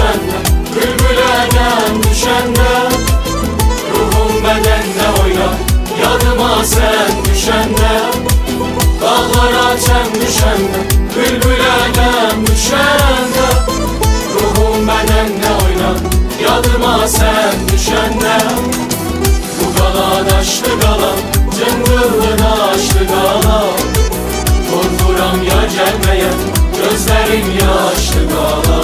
düşende, bülbüleden düşende, ruhum bedende oynar, yadıma sen düşende, dağlara sen düşende, bülbüleden düşende, ruhum bedende oynar, yadıma sen düşende. Bu gala daşlı gala, cıngıllı daşlı gala, korkuram ya gelmeye, gözlerim yaşlı gala.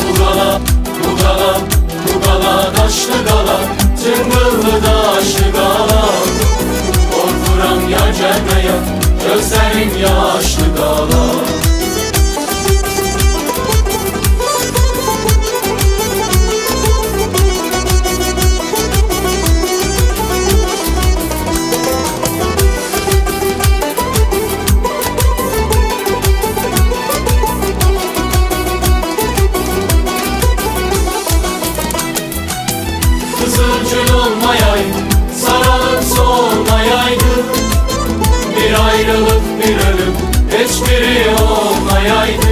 Bu gala, bu gala, bu gala daşlı gala, cıngıllı daşlı gala, korkuram ya gelmeye, gözlerim yaşlı gala. Kızılcıl olmayaydı, sarılıp solmayaydı, bir ayrılık bir ölüm hiçbiri olmayaydı.